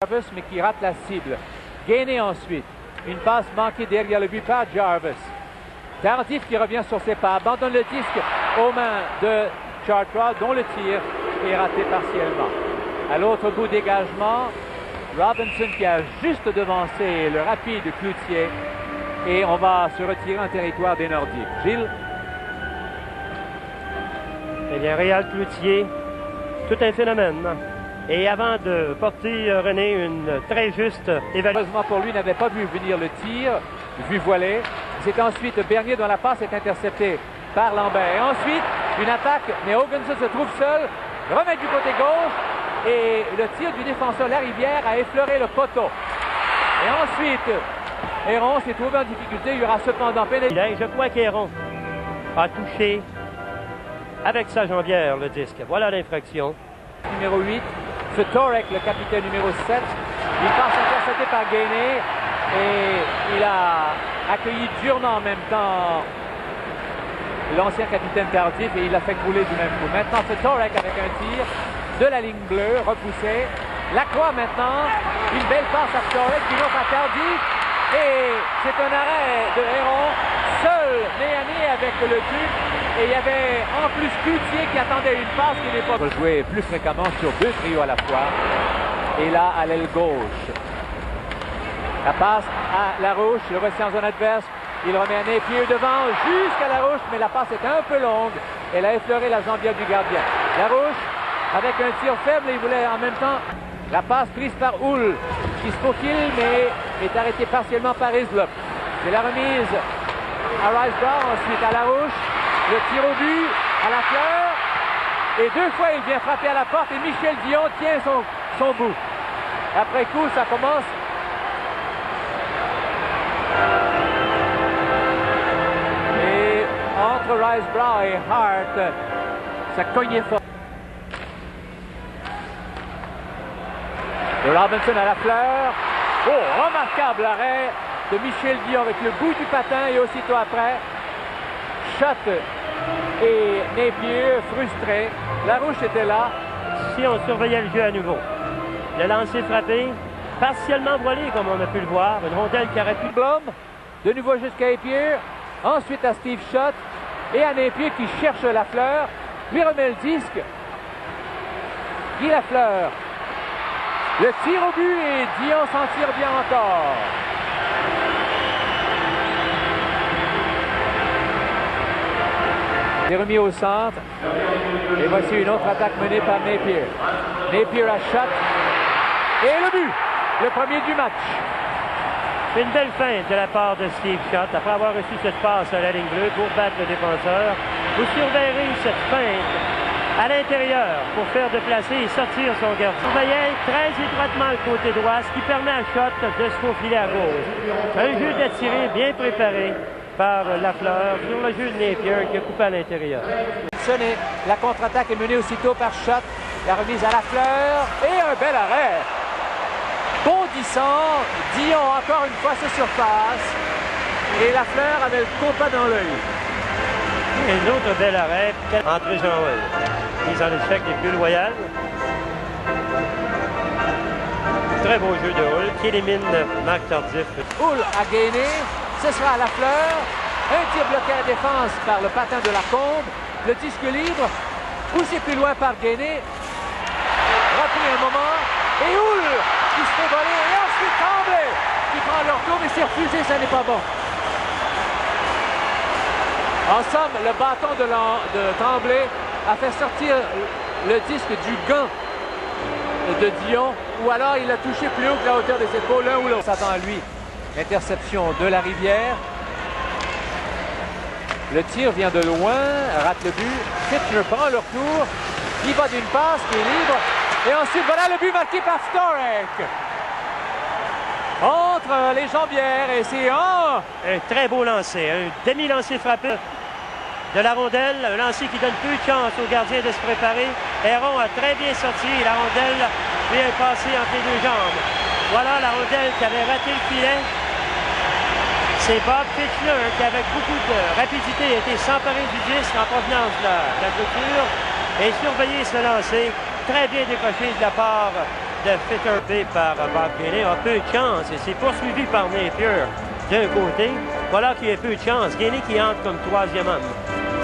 Jarvis, mais qui rate la cible. Gainey ensuite. Une passe manquée derrière le but par Jarvis. Tardif qui revient sur ses pas, abandonne le disque aux mains de Chartrand, dont le tir est raté partiellement. À l'autre bout dégagement, Robinson qui a juste devancé le rapide Cloutier. Et on va se retirer en territoire des Nordiques. Gilles? Eh bien, Réal Cloutier, tout un phénomène. Et avant de porter, René, une très juste évaluation. Heureusement pour lui, il n'avait pas vu venir le tir, vu voilé. C'est ensuite Bernier dont la passe est interceptée par Lambert. Et ensuite, une attaque, mais Haugenson se trouve seul, remet du côté gauche, et le tir du défenseur Larivière a effleuré le poteau. Et ensuite, Héron s'est trouvé en difficulté. Il y aura cependant pénalité. Je crois qu'Héron a touché avec sa jambière le disque. Voilà l'infraction. Numéro 8, Torek, le capitaine numéro 7. Il passe intercepté par Gainey et il a accueilli durement en même temps l'ancien capitaine Tardif et il l'a fait couler du même coup. Maintenant, Torek avec un tir de la ligne bleue, repoussé. Lacroix maintenant, une belle passe à Torek qui va à Tardif et c'est un arrêt de Héron, seul nez à nez avec le Duc. Et il y avait en plus Cloutier qui attendait une passe qui n'est pas... Il va jouer plus fréquemment sur deux trios à la fois. Et là, à l'aile gauche. La passe à Larouche, le retient en zone adverse. Il remet un épieu devant jusqu'à Larouche, mais la passe est un peu longue. Elle a effleuré la jambière du gardien. Larouche, avec un tir faible, il voulait en même temps la passe prise par Hull, qui se faufile, mais est arrêté partiellement par Hislop. C'est la remise à Riceborough, ensuite à Larouche. Le tir au but à la fleur. Et deux fois, il vient frapper à la porte et Michel Dion tient son bout. Après coup, ça commence. Et entre Riceborough et Hart, ça cognait fort. De Robinson à la fleur. Oh, remarquable arrêt de Michel Dion avec le bout du patin et aussitôt après, Schott et Napier frustrés. Larouche était là. Si on surveillait le jeu à nouveau. Le lancer frappé, partiellement voilé comme on a pu le voir. Une rondelle qui aurait pu... Blum, de nouveau jusqu'à Napier. Ensuite à Steve Schott et à Napier qui cherche la fleur. Lui remet le disque. Guy Lafleur. Le tir au but et Dion s'en tire bien encore. Il est remis au centre. Et voici une autre attaque menée par Napier. Napier à Schott. Et le but! Le premier du match. Une belle feinte de la part de Steve Schott après avoir reçu cette passe à la ligne bleue pour battre le défenseur. Vous surveillerez cette feinte à l'intérieur pour faire déplacer et sortir son gardien. Surveillez très étroitement le côté droit, ce qui permet à Schott de se faufiler à gauche. Un jeu d'attiré bien préparé par Lafleur sur le jeu de Napier qui a coupé à l'intérieur. La contre-attaque est menée aussitôt par Schott. La remise à Lafleur et un bel arrêt. Bondissant, Dion encore une fois se surpasse et Lafleur avait le compas dans l'œil. Et un autre bel arrêt entre Jean Hull. Mise en échec des plus loyales. Très beau jeu de Hull qui élimine Marc Tardif. Hull a gagné. Ce sera à Lafleur. Un tir bloqué à la défense par le patin de Lacombe. Le disque libre. Poussé plus loin par Gainey. Repris un moment. Et Hull qui se fait voler. Et ensuite Tremblay qui prend leur tour. Mais c'est refusé, ça n'est pas bon. En somme, le bâton de Tremblay a fait sortir le disque du gant de Dion. Ou alors il a touché plus haut que la hauteur des épaules, l'un ou l'autre. S'attend à lui. Interception de Larivière. Le tir vient de loin, rate le but. Fitchner prend leur tour. Il va d'une passe qui est libre. Et ensuite, voilà le but marqué par Torek. Entre les jambières et c'est un très beau lancer. Un demi-lancer frappé de la rondelle. Un lancer qui donne peu de chance au gardien de se préparer. Héron a très bien sorti. La rondelle vient passer entre les deux jambes. Voilà la rondelle qui avait raté le filet. C'est Bob Fitchner qui, avec beaucoup de rapidité, a été s'emparer du disque en provenance de la clôture et surveiller ce lancer très bien décoché de la part de Fitterby par Bob Gainey a peu de chance et c'est poursuivi par Napier d'un côté. Voilà qu'il a peu de chance. Gainey qui entre comme troisième homme.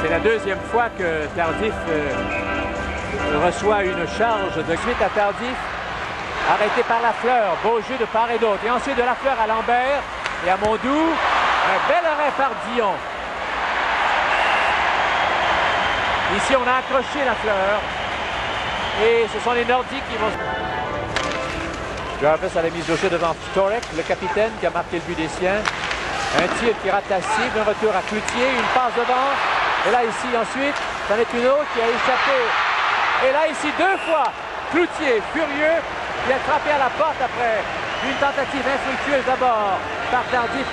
C'est la deuxième fois que Tardif reçoit une charge de suite à Tardif. Arrêté par Lafleur. Beau jeu de part et d'autre. Et ensuite de Lafleur à Lambert et à Mondoux. Un bel arrêt par Dion. Ici, on a accroché Lafleur. Et ce sont les Nordiques qui vont... Jarvis à la mise au jeu devant Torek, le capitaine qui a marqué le but des siens. Un tir qui rate la cible, un retour à Cloutier, une passe devant. Et là, ici, ensuite, c'en est une autre qui a échappé. Et là, ici, deux fois, Cloutier, furieux, qui a frappé à la porte après une tentative infructueuse d'abord par Tardif.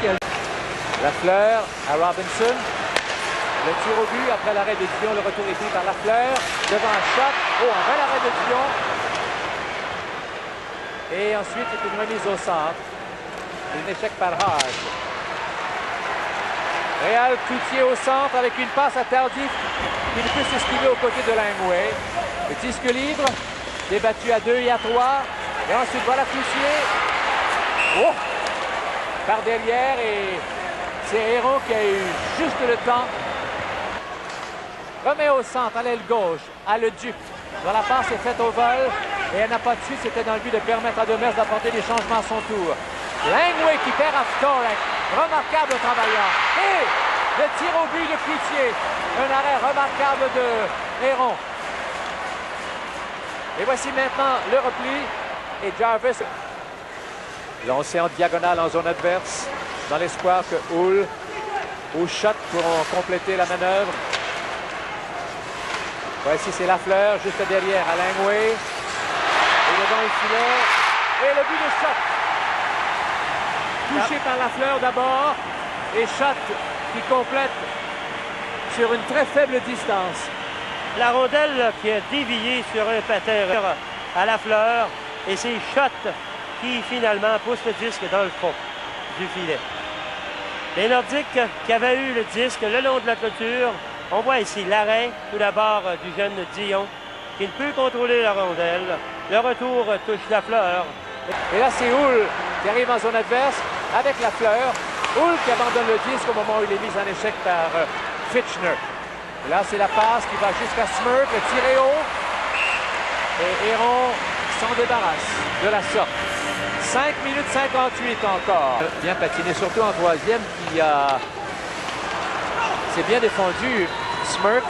Lafleur à Robinson. Le tir au but après l'arrêt de Dion, le retour est pris par Lafleur. Devant un shot. Oh, un bel arrêt de Dion. Et ensuite, c'est une remise au centre. Un échec par Haas. Réal Cloutier au centre avec une passe à Tardif qui ne peut s'esquiver aux côtés de Langway. Le disque libre, débattu à 2 et à 3. Et ensuite, voilà Cloutier. Oh! Par derrière et c'est Héron qui a eu juste le temps. Remet au centre à l'aile gauche, à le Duc. Dont la passe est faite au vol et elle n'a pas de suite. C'était dans le but de permettre à Demers d'apporter des changements à son tour. Langway qui perd à Torek. Remarquable travailleur. Et le tir au but de Cloutier. Un arrêt remarquable de Héron. Et voici maintenant le repli. Et Jarvis. Lancé en diagonale en zone adverse. Dans l'espoir que Hull ou Schott pourront compléter la manœuvre. Voici c'est Lafleur juste derrière à Langway. Et devant le filet. Et le but de Schott. Touché par Lafleur d'abord. Et Schott qui complète sur une très faible distance. La rondelle qui a dévié sur un patin à Lafleur. Et c'est Schott qui finalement pousse le disque dans le fond du filet. Les Nordiques qui avaient eu le disque le long de la clôture. On voit ici l'arrêt, tout d'abord, du jeune Dion, qui ne peut contrôler la rondelle. Le retour touche Lafleur. Et là, c'est Hull qui arrive en zone adverse avec Lafleur. Hull qui abandonne le disque au moment où il est mis en échec par Fitchner. Et là, c'est la passe qui va jusqu'à Smirk, le tiré haut. Et Héron s'en débarrasse de la sorte. 5 minutes 58 encore. Bien patiné, surtout en troisième, qui a... C'est bien défendu. Smirk,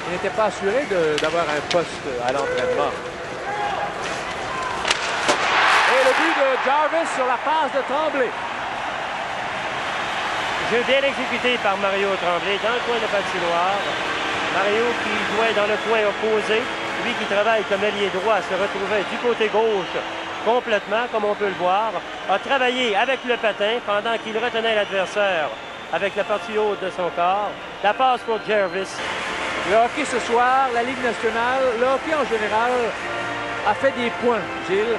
il n'était pas assuré d'avoir un poste à l'entraînement. Et le but de Jarvis sur la passe de Tremblay. Jeu bien exécuté par Mario Tremblay dans le coin de patinoire. Mario qui jouait dans le coin opposé. Lui qui travaille comme ailier droit se retrouvait du côté gauche complètement, comme on peut le voir. A travaillé avec le patin pendant qu'il retenait l'adversaire avec la partie haute de son corps. La passe pour Jarvis. Le hockey ce soir, la Ligue nationale, le hockey en général a fait des points, Gilles,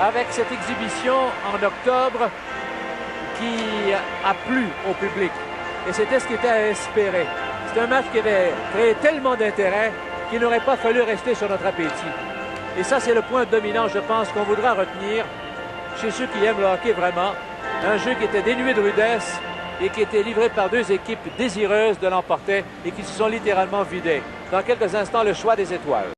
avec cette exhibition en octobre qui a plu au public. Et c'était ce qui était à espérer. C'est un match qui avait créé tellement d'intérêt qu'il n'aurait pas fallu rester sur notre appétit. Et ça, c'est le point dominant, je pense, qu'on voudra retenir chez ceux qui aiment le hockey vraiment. Un jeu qui était dénué de rudesse et qui était livré par deux équipes désireuses de l'emporter et qui se sont littéralement vidées. Dans quelques instants, le choix des étoiles.